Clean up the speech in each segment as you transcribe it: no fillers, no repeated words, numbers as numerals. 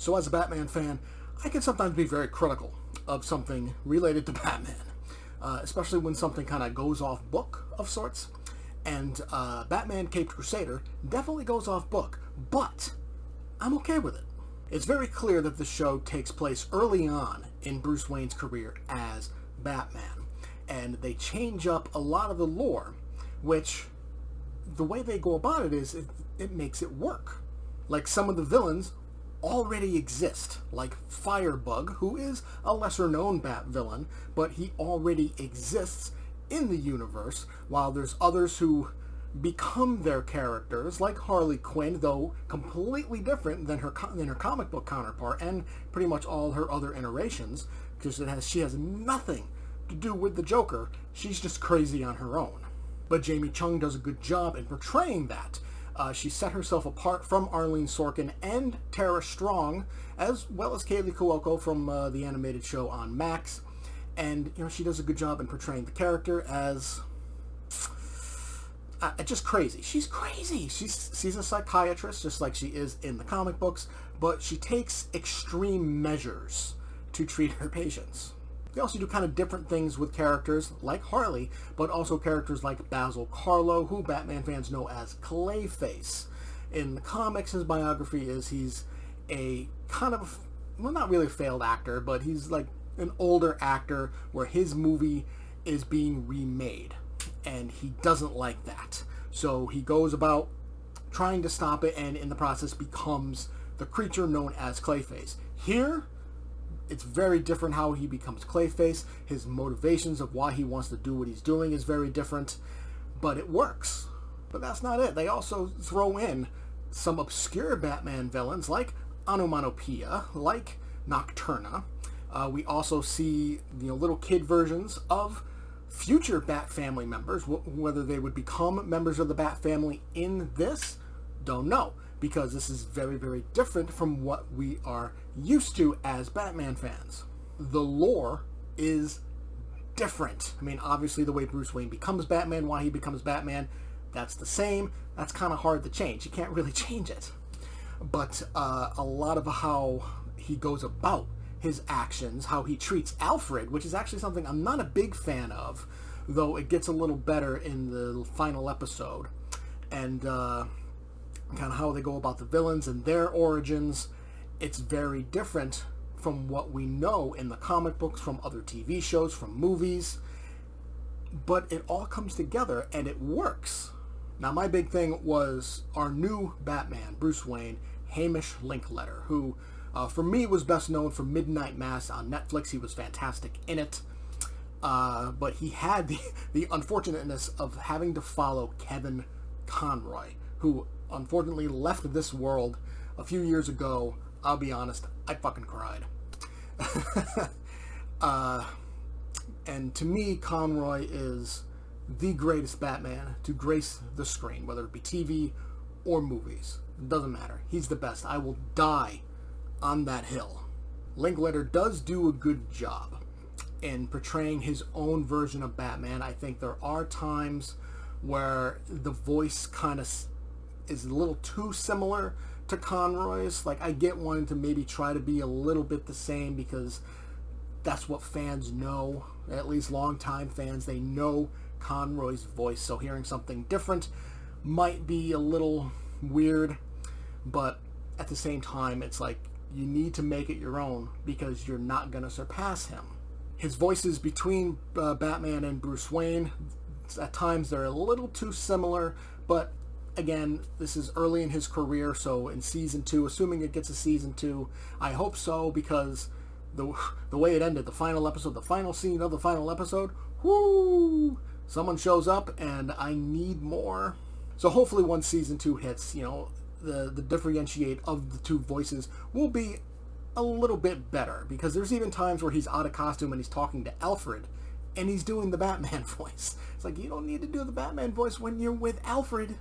So as a Batman fan, I can sometimes be very critical of something related to Batman, especially when something kind of goes off book of sorts. And Batman Caped Cursader definitely goes off book, but I'm okay with it. It's very clear that the show takes place early on in Bruce Wayne's career as Batman, and they change up a lot of the lore, which the way they go about it is it makes it work. Like, some of the villains already exist, like Firebug, who is a lesser-known Bat villain, but he already exists in the universe, while there's others who become their characters, like Harley Quinn, though completely different than her comic book counterpart, and pretty much all her other iterations, because she has nothing to do with the Joker. She's just crazy on her own. But Jamie Chung does a good job in portraying that. She set herself apart from Arlene Sorkin and Tara Strong, as well as Kaylee Cuoco from the animated show on Max. And, she does a good job in portraying the character as just crazy. She's crazy. She's a psychiatrist, just like she is in the comic books, but she takes extreme measures to treat her patients. They also do kind of different things with characters like Harley, but also characters like Basil Karlo, who Batman fans know as Clayface. In the comics, his biography is he's a kind of, well, not really a failed actor, but he's like an older actor where his movie is being remade, and he doesn't like that. So he goes about trying to stop it, and in the process becomes the creature known as Clayface. Here, it's very different how he becomes Clayface. His motivations of why he wants to do what he's doing is very different, but it works. But that's not it. They also throw in some obscure Batman villains like Onomatopoeia, like Nocturna. We also see little kid versions of future Bat family members. Whether they would become members of the Bat family in this, don't know, because this is very, very different from what we are used to as Batman fans. The lore is different. I mean, obviously the way Bruce Wayne becomes Batman, why he becomes Batman, that's the same. That's kind of hard to change. You can't really change it. But a lot of how he goes about his actions, how he treats Alfred, which is actually something I'm not a big fan of, though it gets a little better in the final episode. And kind of how they go about the villains and their origins, it's very different from what we know in the comic books, from other TV shows, from movies, but it all comes together and it works. Now, my big thing was our new Batman, Bruce Wayne, Hamish Linklater, who for me was best known for Midnight Mass on Netflix. He was fantastic in it, but he had the unfortunateness of having to follow Kevin Conroy, who unfortunately left this world a few years ago. I'll be honest, I fucking cried. And to me, Conroy is the greatest Batman to grace the screen, whether it be TV or movies. It doesn't matter. He's the best. I will die on that hill. Linklater does do a good job in portraying his own version of Batman. I think there are times where the voice kind of is a little too similar to Conroy's. Like, I get wanting to maybe try to be a little bit the same because that's what fans know, at least longtime fans. They know Conroy's voice, so hearing something different might be a little weird, but at the same time, it's like you need to make it your own because you're not going to surpass him. His voices between Batman and Bruce Wayne, at times they're a little too similar, but again, this is early in his career, so in season 2, assuming it gets a season 2, I hope so, because the way it ended, the final episode, the final scene of the final episode, whoo, someone shows up and I need more. So hopefully once season 2 hits, the differentiate of the two voices will be a little bit better, because there's even times where he's out of costume and he's talking to Alfred and he's doing the Batman voice. It's like, you don't need to do the Batman voice when you're with Alfred.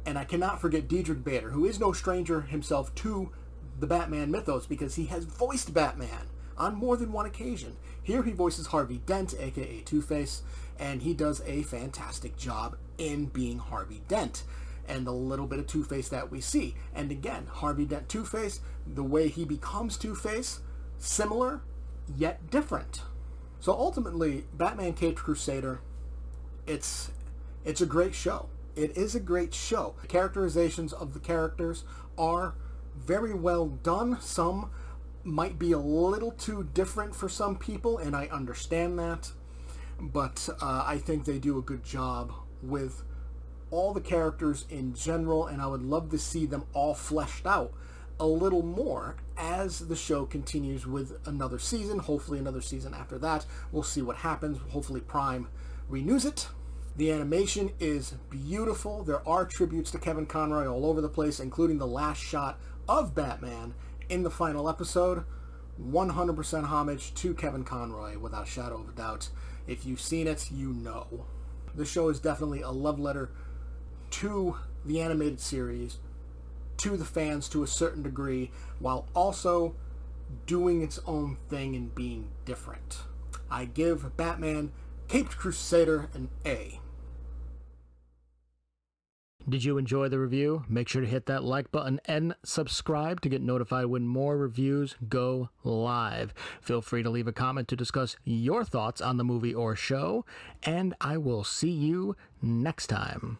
And I cannot forget Diedrich Bader, who is no stranger himself to the Batman mythos, because he has voiced Batman on more than one occasion. Here he voices Harvey Dent, aka Two-Face, and he does a fantastic job in being Harvey Dent. and the little bit of Two-Face that we see. And again, Harvey Dent Two-Face, the way he becomes Two-Face, similar yet different. So ultimately, Batman Caped Crusader, it's a great show. It is a great show. The characterizations of the characters are very well done. Some might be a little too different for some people, and I understand that. But I think they do a good job with all the characters in general, and I would love to see them all fleshed out a little more as the show continues with another season. Hopefully another season after that. We'll see what happens. Hopefully Prime renews it. The animation is beautiful. There are tributes to Kevin Conroy all over the place, including the last shot of Batman in the final episode. 100% homage to Kevin Conroy, without a shadow of a doubt. If you've seen it, you know. The show is definitely a love letter to the animated series, to the fans to a certain degree, while also doing its own thing and being different. I give Batman Caped Crusader an A. Did you enjoy the review? Make sure to hit that like button and subscribe to get notified when more reviews go live. Feel free to leave a comment to discuss your thoughts on the movie or show, and I will see you next time.